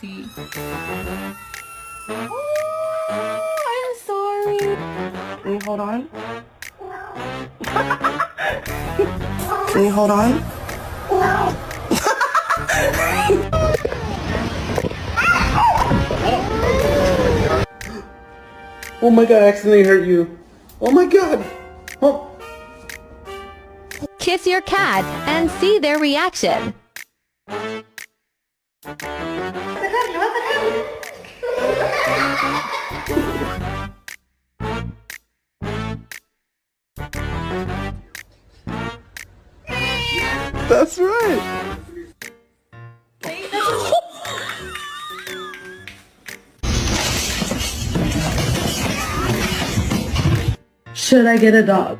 see. Oh, I'm sorry. Can you hold on? Can you hold on? Oh my god, I accidentally hurt you. Oh my god. Oh. Kiss your cat and see their reaction. That's right. Should I get a dog?